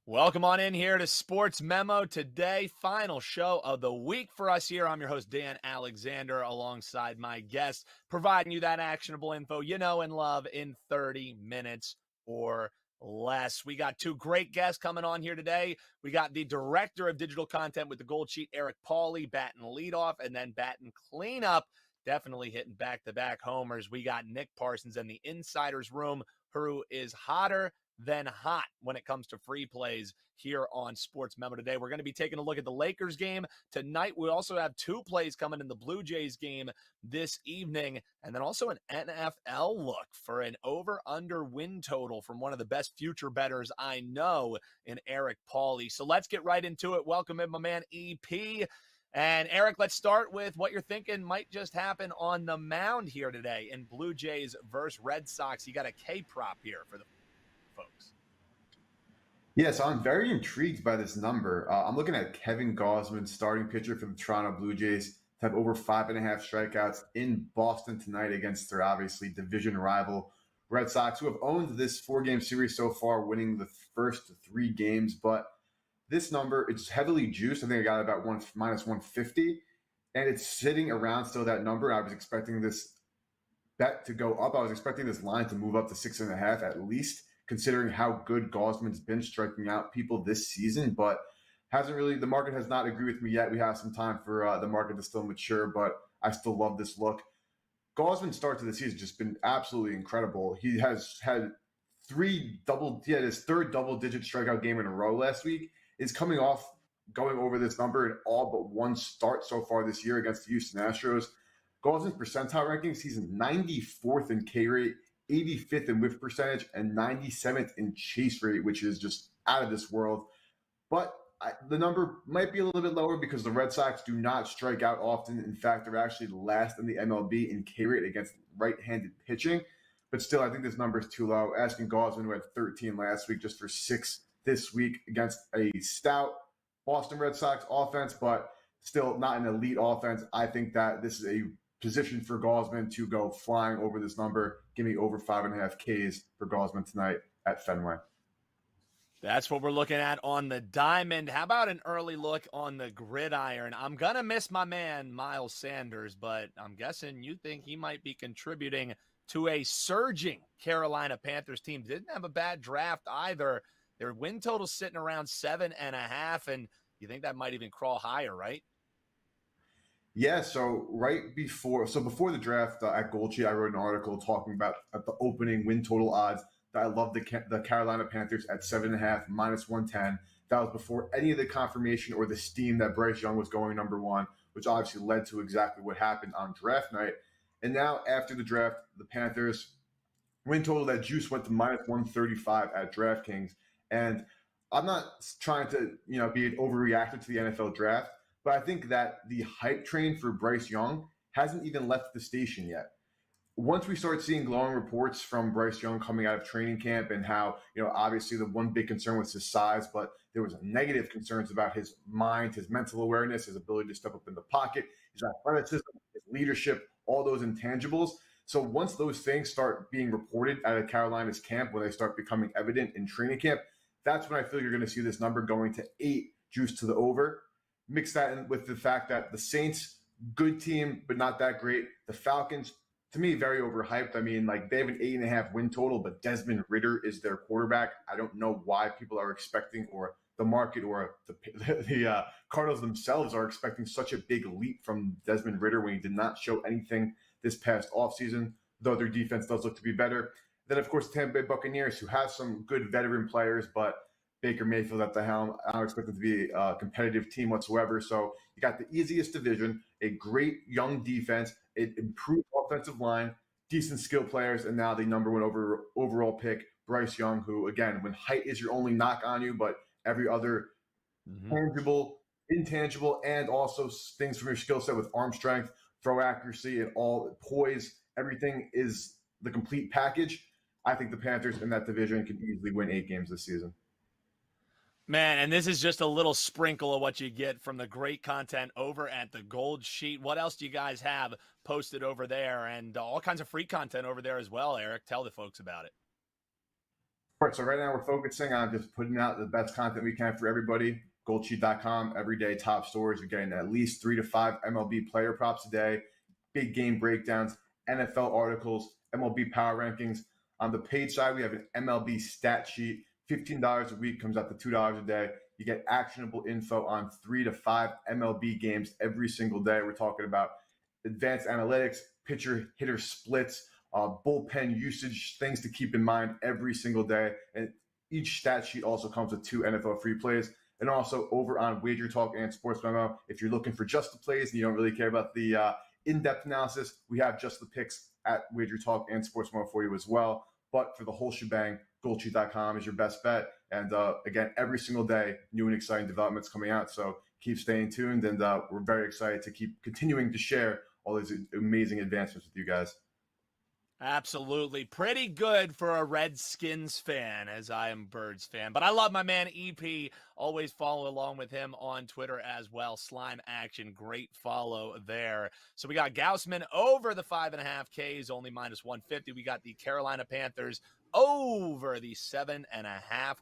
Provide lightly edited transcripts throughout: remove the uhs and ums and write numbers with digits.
Welcome on in here to Sports Memo Today, final show of the week for us here. I'm your host, Dan Alexander, alongside my guests, providing you that actionable info you know and love in 30 minutes or less. We got two great guests coming on here today. We got the director of digital content with the Goldsheet, Eric Pauly, batting leadoff and then batting cleanup. Definitely hitting back-to-back homers. We got Nick Parsons in the insider's room, who is hotter than hot when it comes to free plays here on Sports Memo Today. We're going to be taking a look at the Lakers game tonight. We also have two plays coming in the Blue Jays game this evening, and then also an NFL look for an over-under win total from one of the best future bettors I know in Eric Pauly. So let's get right into it. Welcome in, my man, EP. And Eric, let's start with what you're thinking might just happen on the mound here today in Blue Jays versus Red Sox. You got a K-prop here for the folks. Yeah, so I'm very intrigued by this number. I'm looking at Kevin Gausman, starting pitcher for the Toronto Blue Jays, to have over 5.5 strikeouts in Boston tonight against their obviously division rival Red Sox, who have owned this 4-game series so far, winning the first 3 games. But this number, it's heavily juiced. I think I got about minus 150, and it's sitting around still that number. I was expecting this bet to go up. I was expecting this line to move up to 6.5 at least, considering how good Gausman's been striking out people this season, but the market has not agreed with me yet. We have some time for the market to still mature, but I still love this look. Gausman's start to the season has just been absolutely incredible. He has had his third double-digit strikeout game in a row last week. Is coming off going over this number in all but one start so far this year against the Houston Astros. Gausman's percentile rankings, he's 94th in K rate, 85th in whiff percentage, and 97th in chase rate, which is just out of this world. But the number might be a little bit lower because the Red Sox do not strike out often. In fact, they're actually last in the MLB in K rate against right-handed pitching. But still, I think this number is too low. Asking Gausman, who had 13 last week, just for 6 this week against a stout Boston Red Sox offense, but still not an elite offense. I think that this is a position for Gausman to go flying over this number. Give me over 5.5 Ks for Gausman tonight at Fenway. That's what we're looking at on the diamond. How about an early look on the gridiron? I'm going to miss my man, Miles Sanders, but I'm guessing you think he might be contributing to a surging Carolina Panthers team. Didn't have a bad draft either. Their win total's sitting around 7.5, and you think that might even crawl higher, right? Yeah, so before the draft at Goldsheet, I wrote an article talking about at the opening win total odds that I love the Carolina Panthers at 7.5, minus 110. That was before any of the confirmation or the steam that Bryce Young was going number one, which obviously led to exactly what happened on draft night. And now after the draft, the Panthers win total, that juice went to minus 135 at DraftKings. And I'm not trying to be an overreactor to the NFL draft, but I think that the hype train for Bryce Young hasn't even left the station yet. Once we start seeing glowing reports from Bryce Young coming out of training camp and how, obviously the one big concern was his size, but there was negative concerns about his mind, his mental awareness, his ability to step up in the pocket, his athleticism, his leadership, all those intangibles. So once those things start being reported out of Carolina's camp, when they start becoming evident in training camp, that's when I feel you're going to see this number going to 8, juice to the over. Mix that in with the fact that the Saints, good team, but not that great. The Falcons, to me, very overhyped. I mean, they have an 8.5 win total, but Desmond Ridder is their quarterback. I don't know why people are expecting, or the market or the Cardinals themselves are expecting such a big leap from Desmond Ridder when he did not show anything this past offseason, though their defense does look to be better. Then, of course, the Tampa Bay Buccaneers, who have some good veteran players, but Baker Mayfield at the helm. I don't expect them to be a competitive team whatsoever. So you got the easiest division, a great young defense, an improved offensive line, decent skill players, and now the number one overall pick, Bryce Young, who, again, when height is your only knock on you, but every other tangible, intangible, and also things from your skill set with arm strength, throw accuracy, and all poise, everything is the complete package. I think the Panthers in that division can easily win 8 games this season. Man, and this is just a little sprinkle of what you get from the great content over at the Goldsheet. What else do you guys have posted over there? And all kinds of free content over there as well, Eric. Tell the folks about it. All right, so right now we're focusing on just putting out the best content we can for everybody. Goldsheet.com, everyday top stories. You're getting at least 3 to 5 MLB player props a day, big game breakdowns, NFL articles, MLB power rankings. On the paid side, we have an MLB stat sheet. $15 a week comes out to $2 a day. You get actionable info on 3 to 5 MLB games every single day. We're talking about advanced analytics, pitcher hitter splits, bullpen usage, things to keep in mind every single day. And each stat sheet also comes with 2 NFL free plays. And also over on Wager Talk and Sports Memo, if you're looking for just the plays and you don't really care about the in-depth analysis, we have just the picks at Wager Talk and Sports Memo for you as well. But for the whole shebang, Goldsheet.com is your best bet. And again, every single day, new and exciting developments coming out. So keep staying tuned, and we're very excited to keep continuing to share all these amazing advancements with you guys. Absolutely. Pretty good for a Redskins fan, as I am Birds fan. But I love my man EP. Always follow along with him on Twitter as well. Slime Action, great follow there. So we got Gaussman over the 5.5 Ks, only minus 150. We got the Carolina Panthers over the 7.5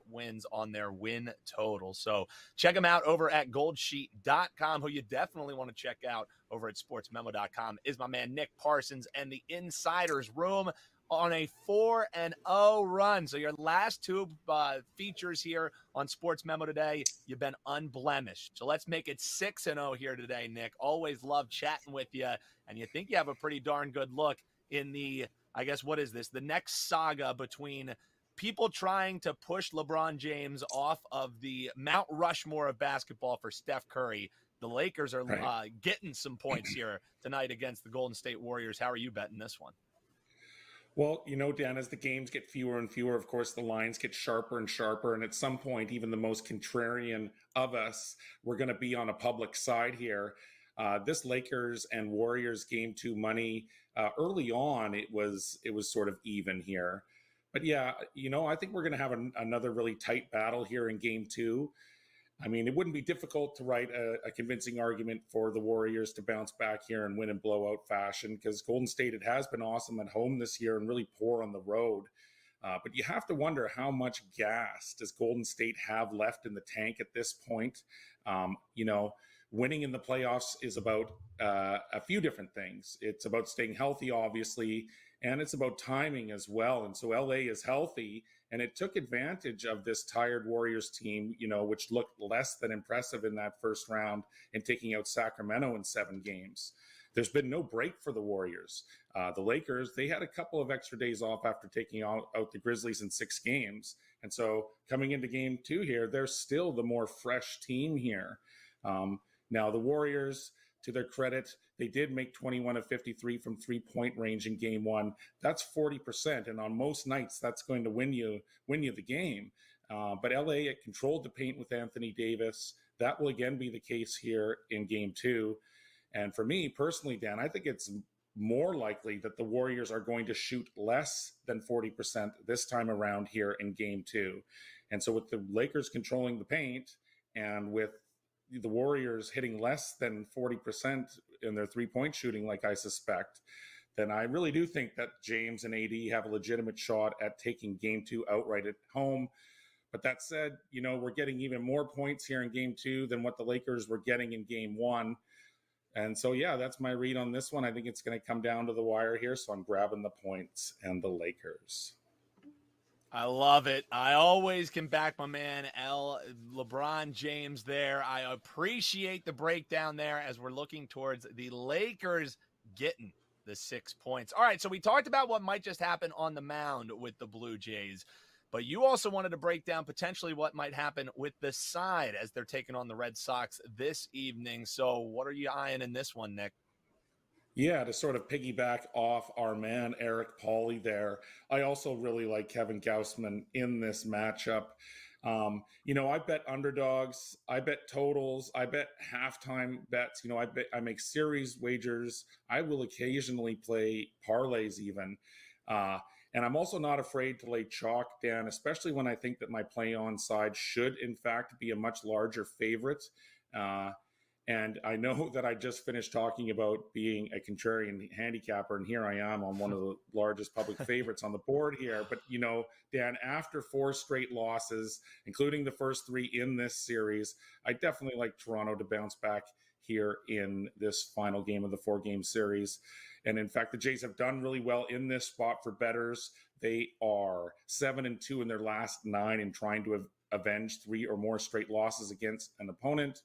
wins on their win total. So check them out over at goldsheet.com. Who you definitely want to check out over at sportsmemo.com is my man Nick Parsons and the Insiders Room on a 4-0 run. So your last 2 features here on Sports Memo Today, you've been unblemished. So let's make it 6-0 here today, Nick. Always love chatting with you, and you think you have a pretty darn good look in the, I guess, what is this? The next saga between people trying to push LeBron James off of the Mount Rushmore of basketball for Steph Curry. The Lakers are getting some points here tonight against the Golden State Warriors. How are you betting this one? Well, Dan, as the games get fewer and fewer, of course, the lines get sharper and sharper. And at some point, even the most contrarian of us, we're going to be on a public side here. This Lakers and Warriors game 2 money, early on, it was sort of even here. But yeah, I think we're going to have another really tight battle here in game 2. I mean, it wouldn't be difficult to write a convincing argument for the Warriors to bounce back here and win in blowout fashion, because Golden State, it has been awesome at home this year and really poor on the road. But you have to wonder, how much gas does Golden State have left in the tank at this point? Winning in the playoffs is about a few different things. It's about staying healthy, obviously, and it's about timing as well. And so LA is healthy, and it took advantage of this tired Warriors team, which looked less than impressive in that first round in taking out Sacramento in 7 games. There's been no break for the Warriors. The Lakers, they had a couple of extra days off after taking out the Grizzlies in 6 games. And so coming into game 2 here, they're still the more fresh team here. Now, the Warriors, to their credit, they did make 21 of 53 from 3-point range in game 1. That's 40%. And on most nights, that's going to win you the game. But LA, it controlled the paint with Anthony Davis. That will again be the case here in game 2. And for me personally, Dan, I think it's more likely that the Warriors are going to shoot less than 40% this time around here in game 2. And so with the Lakers controlling the paint and with the Warriors hitting less than 40% in their 3-point shooting, like I suspect, then I really do think that James and AD have a legitimate shot at taking game 2 outright at home. But that said, we're getting even more points here in game 2 than what the Lakers were getting in game 1. And so, yeah, that's my read on this one. I think it's going to come down to the wire here. So I'm grabbing the points and the Lakers. I love it. I always can back my man LeBron James there. I appreciate the breakdown there as we're looking towards the Lakers getting the 6 points. All right, so we talked about what might just happen on the mound with the Blue Jays, but you also wanted to break down potentially what might happen with the side as they're taking on the Red Sox this evening. So what are you eyeing in this one, Nick? Yeah, to sort of piggyback off our man, Eric Pauly there, I also really like Kevin Gaussman in this matchup. I bet underdogs, I bet totals, I bet halftime bets, I make series wagers. I will occasionally play parlays even. And I'm also not afraid to lay chalk, Dan, especially when I think that my play on side should, in fact, be a much larger favorite. And I know that I just finished talking about being a contrarian handicapper, and here I am on one of the largest public favorites on the board here. But, Dan, after 4 straight losses, including the first 3 in this series, I definitely like Toronto to bounce back here in this final game of the 4-game series. And in fact, the Jays have done really well in this spot for bettors. They are 7-2 in their last 9 in trying to avenge 3 or more straight losses against an opponent.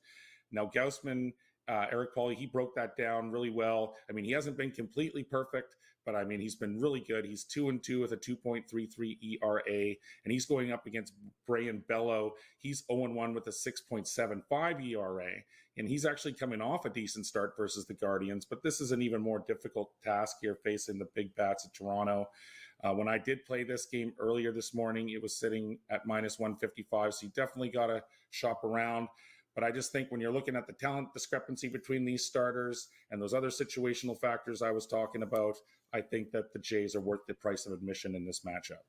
Now, Gaussman, Eric Pauly, he broke that down really well. I mean, he hasn't been completely perfect, but I mean, he's been really good. He's 2-2 with a 2.33 ERA, and he's going up against Brayan Bello. He's 0-1 with a 6.75 ERA, and he's actually coming off a decent start versus the Guardians, but this is an even more difficult task here facing the big bats of Toronto. When I did play this game earlier this morning, it was sitting at minus 155, so you definitely got to shop around. But I just think when you're looking at the talent discrepancy between these starters and those other situational factors I was talking about, I think that the Jays are worth the price of admission in this matchup.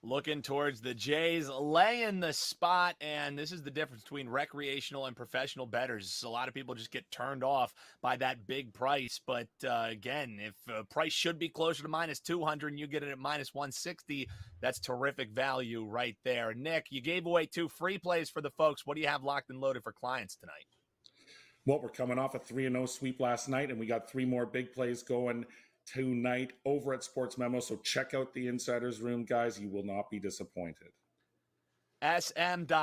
Looking towards the Jays, laying the spot, and this is the difference between recreational and professional bettors. A lot of people just get turned off by that big price, but again, if price should be closer to minus 200 and you get it at minus 160, that's terrific value right there. Nick, you gave away 2 free plays for the folks. What do you have locked and loaded for clients tonight? Well, we're coming off a 3-0 sweep last night, and we got 3 more big plays going tonight over at SportsMemo. So check out the Insiders Room, guys. You will not be disappointed. sm.buzz/TIR.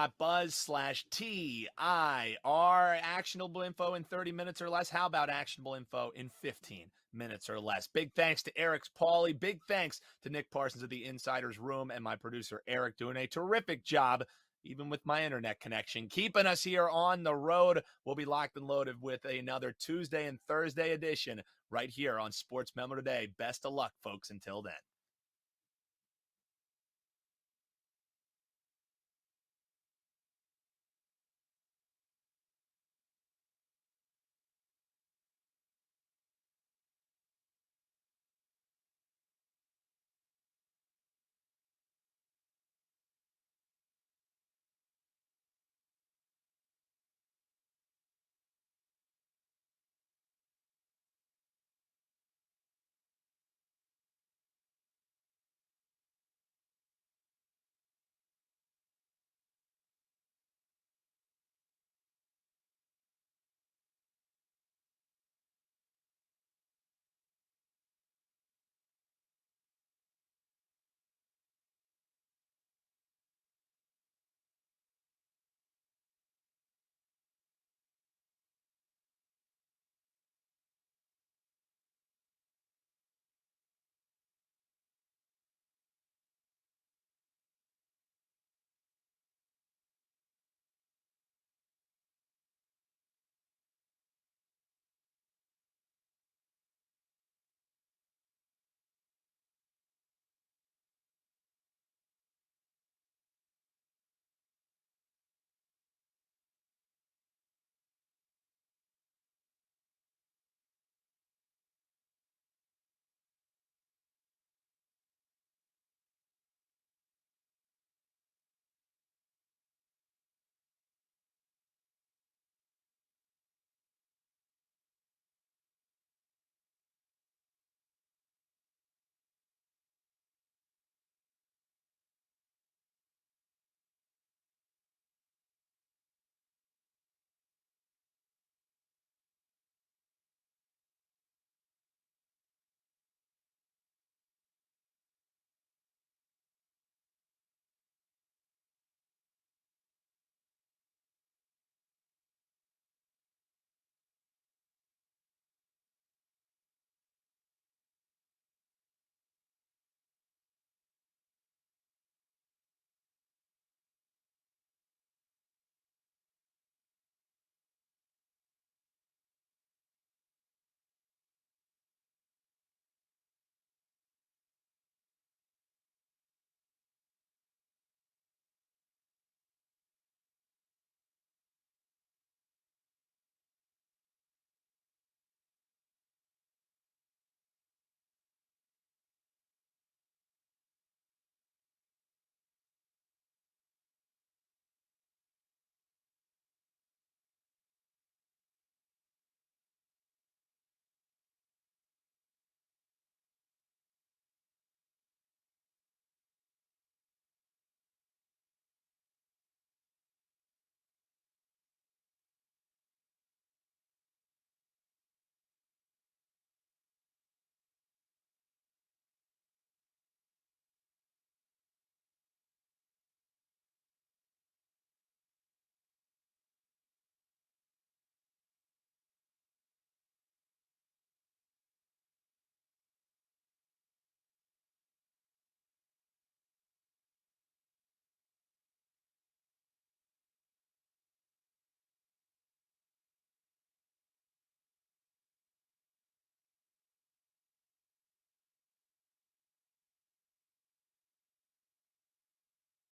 Actionable info in 30 minutes or less. How about actionable info in 15 minutes or less? Big thanks to Eric's Pauly. Big thanks to Nick Parsons of the Insiders Room and my producer Eric doing a terrific job, even with my internet connection, keeping us here on the road. We'll be locked and loaded with another Tuesday and Thursday edition right here on Sports Memo Today. Best of luck, folks, until then.